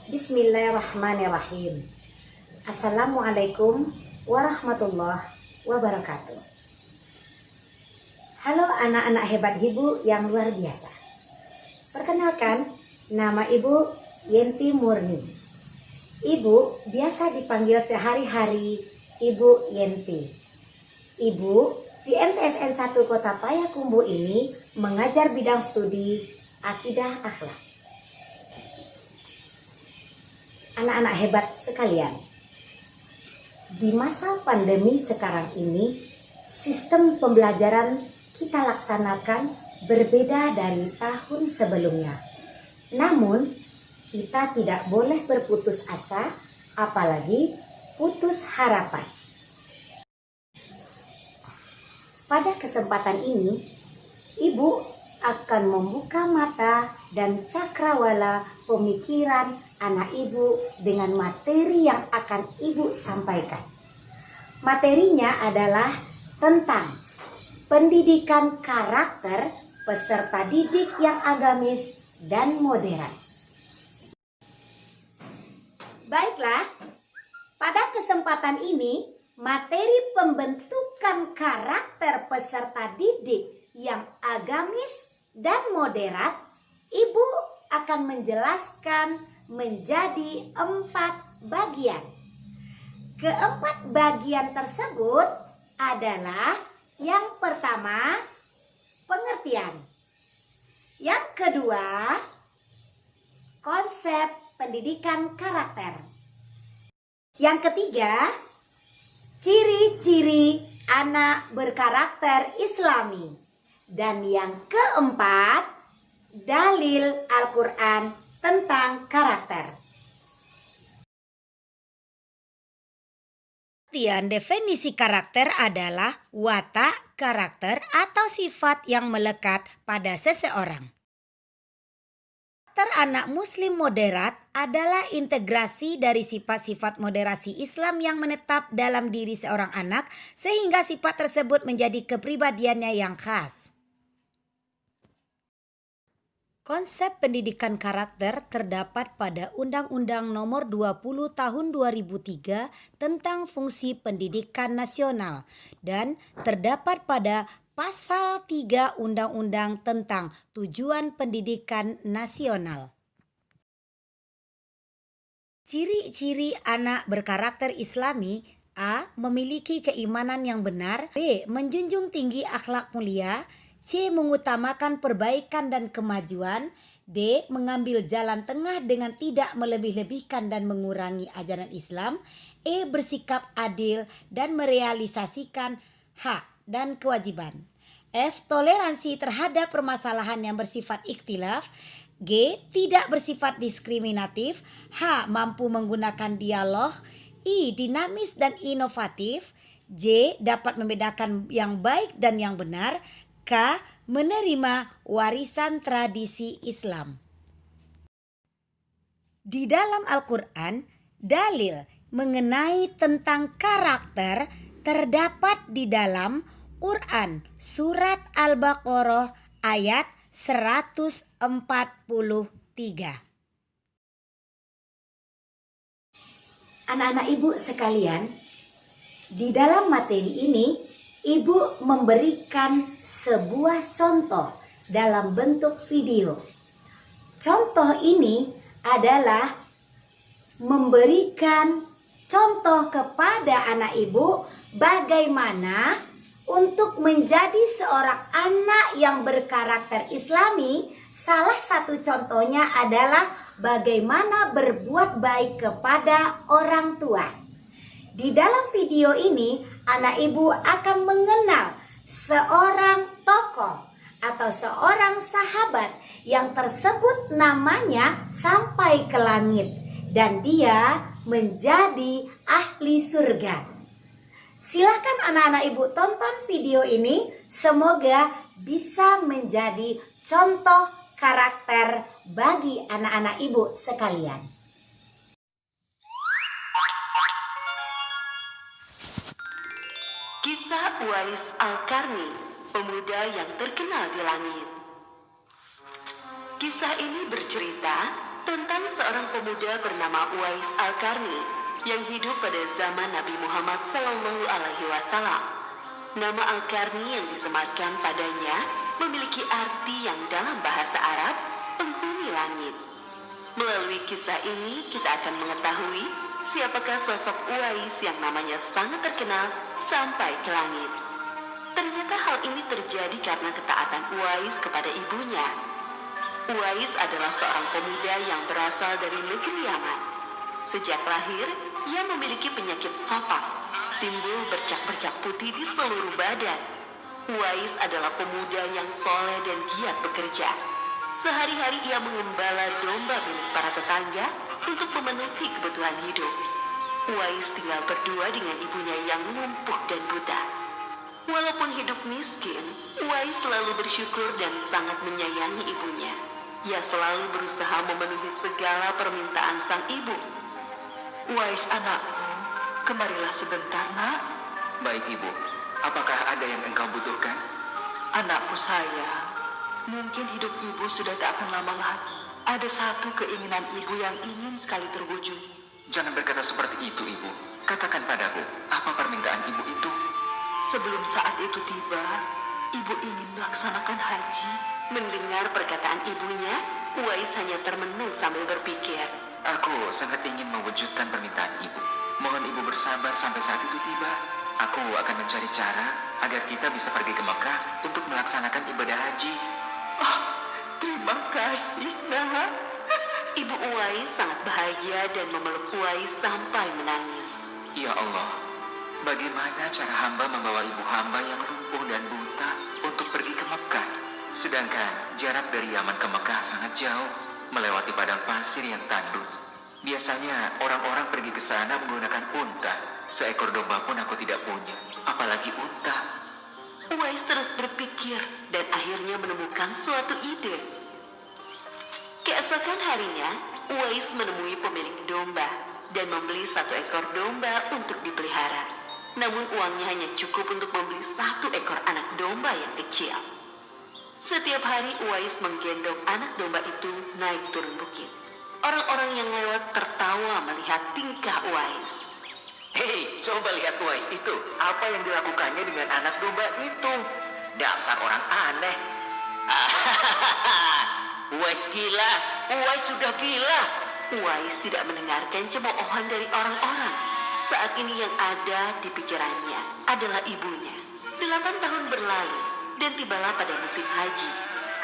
Bismillahirrahmanirrahim. Assalamualaikum warahmatullahi wabarakatuh. Halo anak-anak hebat Ibu yang luar biasa. Perkenalkan, nama Ibu Yenti Murni. Ibu biasa dipanggil sehari-hari Ibu Yenti. Ibu di MTSN 1 Kota Payakumbuh ini mengajar bidang studi akidah akhlak. Anak-anak hebat sekalian, di masa pandemi sekarang ini, sistem pembelajaran kita laksanakan berbeda dari tahun sebelumnya. Namun, kita tidak boleh berputus asa, apalagi putus harapan. Pada kesempatan ini, Ibu akan membuka mata dan cakrawala pemikiran anak Ibu dengan materi yang akan Ibu sampaikan. Materinya adalah tentang pendidikan karakter peserta didik yang agamis dan moderat. Baiklah, pada kesempatan ini materi pembentukan karakter peserta didik yang agamis dan moderat, Ibu akan menjelaskan menjadi 4 bagian. Keempat bagian tersebut adalah yang pertama, pengertian. Yang kedua, konsep pendidikan karakter. Yang ketiga, ciri-ciri anak berkarakter Islami. Dan yang keempat, dalil Al-Quran tentang karakter. Definisi karakter adalah watak, karakter, atau sifat yang melekat pada seseorang. Karakter anak muslim moderat adalah integrasi dari sifat-sifat moderasi Islam yang menetap dalam diri seorang anak sehingga sifat tersebut menjadi kepribadiannya yang khas. Konsep pendidikan karakter terdapat pada Undang-Undang Nomor 20 Tahun 2003 tentang Fungsi Pendidikan Nasional dan terdapat pada Pasal 3 Undang-Undang tentang Tujuan Pendidikan Nasional. Ciri-ciri anak berkarakter Islami: A. Memiliki keimanan yang benar. B. Menjunjung tinggi akhlak mulia. C. Mengutamakan perbaikan dan kemajuan. D. Mengambil jalan tengah dengan tidak melebih-lebihkan dan mengurangi ajaran Islam. E. Bersikap adil dan merealisasikan hak dan kewajiban. F. Toleransi terhadap permasalahan yang bersifat ikhtilaf. G. Tidak bersifat diskriminatif. H. Mampu menggunakan dialog. I. Dinamis dan inovatif. J. Dapat membedakan yang baik dan yang benar. K. Menerima warisan tradisi Islam. Di dalam Al-Quran, dalil mengenai tentang karakter terdapat di dalam Quran Surat Al-Baqarah ayat 143. Anak-anak Ibu sekalian, di dalam materi ini Ibu memberikan sebuah contoh dalam bentuk video. Contoh ini adalah memberikan contoh kepada anak Ibu bagaimana untuk menjadi seorang anak yang berkarakter Islami. Salah satu contohnya adalah bagaimana berbuat baik kepada orang tua. Di dalam video ini, anak Ibu akan mengenal seorang tokoh atau seorang sahabat yang tersebut namanya sampai ke langit dan dia menjadi ahli surga. Silakan anak-anak Ibu tonton video ini, semoga bisa menjadi contoh karakter bagi anak-anak Ibu sekalian. Kisah Uwais Al-Qarni, pemuda yang terkenal di langit. Kisah ini bercerita tentang seorang seorang pemuda bernama Uwais Al-Qarni yang hidup pada zaman Nabi Muhammad SAW. Nama Al-Qarni yang disematkan padanya memiliki arti yang dalam bahasa Arab penghuni langit. Melalui kisah ini kita akan mengetahui siapakah sosok Uwais yang namanya sangat terkenal sampai ke langit. Ternyata hal ini terjadi karena ketaatan Uwais kepada ibunya. Uwais adalah seorang pemuda yang berasal dari negeri Yaman. Sejak lahir, ia memiliki penyakit sopak, timbul bercak-bercak putih di seluruh badan. Uwais adalah pemuda yang soleh dan giat bekerja. Sehari-hari ia mengembala domba milik para tetangga untuk memenuhi kebutuhan hidup. Uwais tinggal berdua dengan ibunya yang lumpuh dan buta. Walaupun hidup miskin, Uwais selalu bersyukur dan sangat menyayangi ibunya. Ia selalu berusaha memenuhi segala permintaan sang ibu. Uwais anakku, kemarilah sebentar nak. Baik ibu, apakah ada yang engkau butuhkan? Anakku sayang, mungkin hidup ibu sudah tak akan lama lagi. Ada satu keinginan ibu yang ingin sekali terwujud. Jangan berkata seperti itu ibu. Katakan padaku, apa permintaan ibu itu? Sebelum saat itu tiba, ibu ingin melaksanakan haji. Mendengar perkataan ibunya, Uwais hanya termenung sambil berpikir. Aku sangat ingin mewujudkan permintaan ibu. Mohon ibu bersabar sampai saat itu tiba. Aku akan mencari cara agar kita bisa pergi ke Mekah untuk melaksanakan ibadah haji. Oh, terima kasih nak. Ibu Uwais sangat bahagia dan memeluk Uwais sampai menangis. Ya Allah, bagaimana cara hamba membawa ibu hamba yang lumpuh dan buta untuk pergi ke Mekah? Sedangkan jarak dari Yaman ke Mekah sangat jauh, melewati padang pasir yang tandus. Biasanya orang-orang pergi ke sana menggunakan unta. Seekor domba pun aku tidak punya, apalagi unta. Uwais terus berpikir dan akhirnya menemukan suatu ide. Keesokan harinya, Uwais menemui pemilik domba dan membeli 1 ekor domba untuk dipelihara. Namun uangnya hanya cukup untuk membeli 1 ekor anak domba yang kecil. Setiap hari Uwais menggendong anak domba itu naik turun bukit. Orang-orang yang lewat tertawa melihat tingkah Uwais. Hei, coba lihat Uwais itu. Apa yang dilakukannya dengan anak domba itu? Dasar orang aneh. Uwais gila. Uwais sudah gila. Uwais tidak mendengarkan cemoohan dari orang-orang. Saat ini yang ada di pikirannya adalah ibunya. 8 tahun berlalu dan tibalah pada musim haji.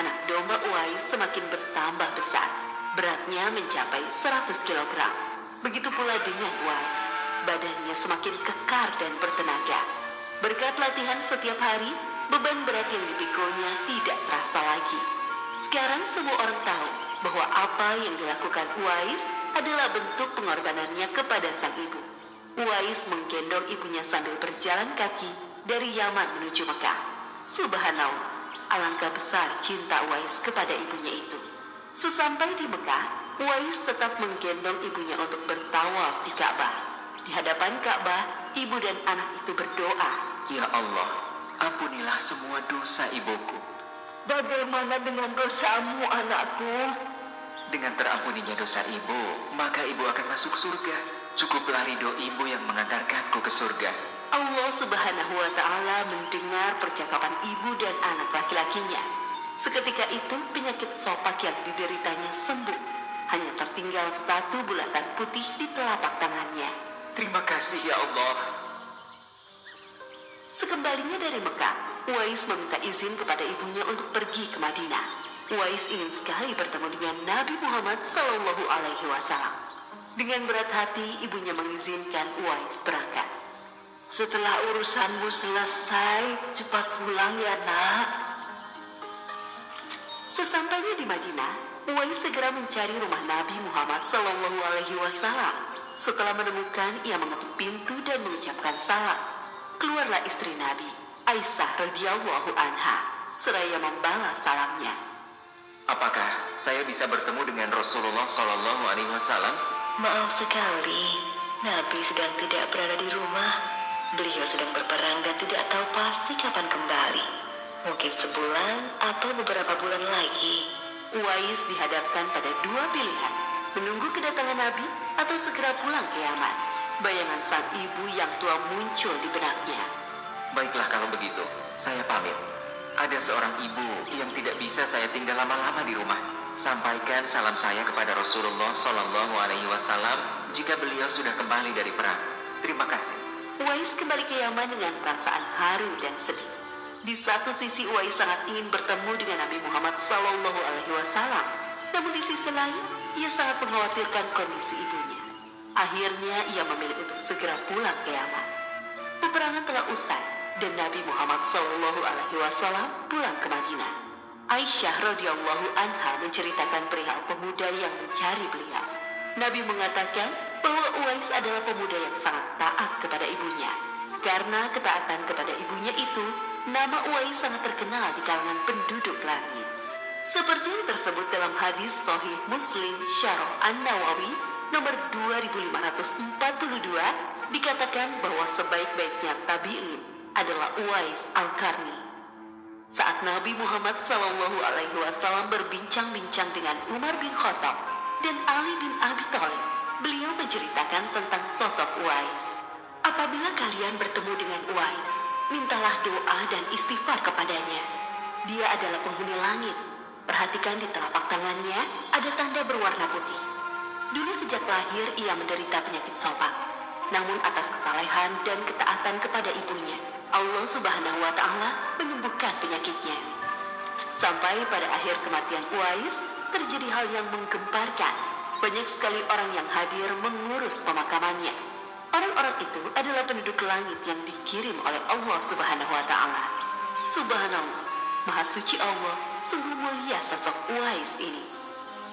Anak domba Uwais semakin bertambah besar. Beratnya mencapai 100 kilogram. Begitu pula dengan Uwais. Badannya semakin kekar dan bertenaga. Berkat latihan setiap hari, beban berat yang dipikunya tidak terasa lagi. Sekarang semua orang tahu bahwa apa yang dilakukan Uwais adalah bentuk pengorbanannya kepada sang ibu. Uwais menggendong ibunya sambil berjalan kaki dari Yaman menuju Mekah. Subhanallah, alangkah besar cinta Uwais kepada ibunya itu. Sesampai di Mekah, Uwais tetap menggendong ibunya untuk bertawaf di Ka'bah. Di hadapan Ka'bah, ibu dan anak itu berdoa. Ya Allah, ampunilah semua dosa ibuku. Bagaimana dengan dosamu anakku? Dengan terampuninya dosa ibu, maka ibu akan masuk surga. Cukuplah ridho ibu yang mengantarkanku ke surga. Allah Subhanahu wa Ta'ala mendengar percakapan ibu dan anak laki-lakinya. Seketika itu penyakit sopak yang dideritanya sembuh. Hanya tertinggal 1 bulatan putih di telapak tangannya. Terima kasih ya Allah. Sekembalinya dari Mekah, Uwais meminta izin kepada ibunya untuk pergi ke Madinah. Uwais ingin sekali bertemu dengan Nabi Muhammad SAW. Dengan berat hati, ibunya mengizinkan Uwais berangkat. Setelah urusanmu selesai, cepat pulang ya nak. Sesampainya di Madinah, Uwais segera mencari rumah Nabi Muhammad SAW. Setelah menemukan, ia mengetuk pintu dan mengucapkan salam. Keluarlah istri Nabi, Aisyah radhiyallahu anha, seraya membalas salamnya. Apakah saya bisa bertemu dengan Rasulullah Shallallahu Alaihi Wasallam? Maaf sekali, Nabi sedang tidak berada di rumah. Beliau sedang berperang dan tidak tahu pasti kapan kembali. Mungkin sebulan atau beberapa bulan lagi. Uwais dihadapkan pada 2 pilihan, menunggu kedatangan Nabi atau segera pulang ke Yaman? Bayangan sang ibu yang tua muncul di benaknya. Baiklah kalau begitu, saya pamit. Ada seorang ibu yang tidak bisa saya tinggal lama-lama di rumah. Sampaikan salam saya kepada Rasulullah Shallallahu Alaihi Wasallam jika beliau sudah kembali dari perang. Terima kasih. Uwais kembali ke Yaman dengan perasaan haru dan sedih. Di satu sisi Uwais sangat ingin bertemu dengan Nabi Muhammad Sallallahu Alaihi Wasallam, namun di sisi lain ia sangat mengkhawatirkan kondisi ibunya. Akhirnya ia memilih untuk segera pulang ke Yaman. Peperangan telah usai dan Nabi Muhammad Sallallahu Alaihi Wasallam pulang ke Madinah. Aisyah radhiyallahu anha menceritakan perihal pemuda yang mencari beliau. Nabi mengatakan bahwa Uwais adalah pemuda yang sangat taat kepada ibunya. Karena ketaatan kepada ibunya itu, nama Uwais sangat terkenal di kalangan penduduk langit. Seperti yang tersebut dalam hadis Sahih Muslim Syarah An-Nawawi nomor 2542, dikatakan bahwa sebaik-baiknya tabi'in adalah Uwais Al-Qarni. Saat Nabi Muhammad Sallallahu Alaihi Wasallam berbincang-bincang dengan Umar bin Khattab dan Ali bin Abi Thalib, beliau menceritakan tentang sosok Uwais. Apabila kalian bertemu dengan Uwais, mintalah doa dan istighfar kepadanya. Dia adalah penghuni langit. Perhatikan di telapak tangannya ada tanda berwarna putih. Dulu sejak lahir ia menderita penyakit sopak. Namun atas kesalehan dan ketaatan kepada ibunya, Allah Subhanahu wa Ta'ala menyembuhkan penyakitnya. Sampai pada akhir kematian Uwais, terjadi hal yang menggemparkan. Banyak sekali orang yang hadir mengurus pemakamannya. Orang-orang itu adalah penduduk langit yang dikirim oleh Allah Subhanahu wa Ta'ala. Subhanallah, Maha Suci Allah, sungguh mulia sosok Uwais ini.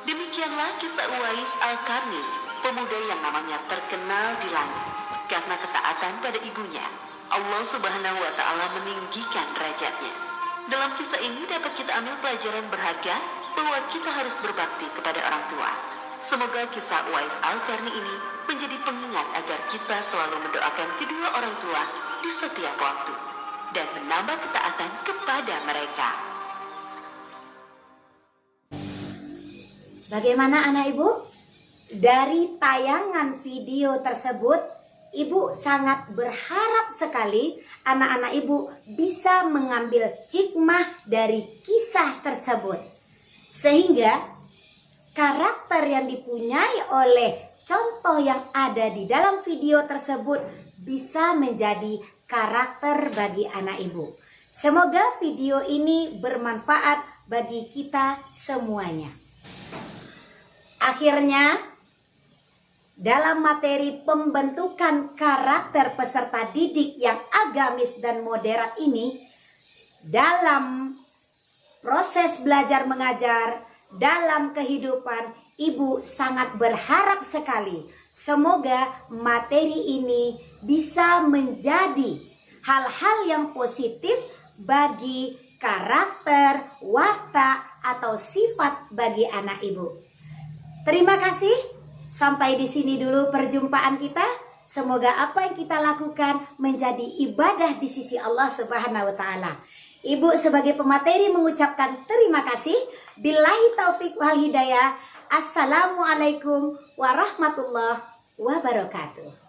Demikianlah kisah Uwais Al-Qarni, pemuda yang namanya terkenal di langit. Karena ketaatan pada ibunya, Allah Subhanahu wa Ta'ala meninggikan derajatnya. Dalam kisah ini dapat kita ambil pelajaran berharga bahwa kita harus berbakti kepada orang tua. Semoga kisah Uwais Al-Qarni ini menjadi pengingat agar kita selalu mendoakan kedua orang tua di setiap waktu dan menambah ketaatan kepada mereka. Bagaimana anak ibu? Dari tayangan video tersebut, ibu sangat berharap sekali anak-anak ibu bisa mengambil hikmah dari kisah tersebut. Sehingga karakter yang dipunyai oleh contoh yang ada di dalam video tersebut bisa menjadi karakter bagi anak ibu. Semoga video ini bermanfaat bagi kita semuanya. Akhirnya, dalam materi pembentukan karakter peserta didik yang agamis dan moderat ini, dalam proses belajar mengajar, dalam kehidupan, ibu sangat berharap sekali semoga materi ini bisa menjadi hal-hal yang positif bagi karakter, watak, atau sifat bagi anak ibu. Terima kasih. Sampai di sini dulu perjumpaan kita. Semoga apa yang kita lakukan menjadi ibadah di sisi Allah Subhanahu wa Ta'ala. Ibu sebagai pemateri mengucapkan terima kasih. Billahi taufik wal hidayah. Assalamualaikum warahmatullahi wabarakatuh.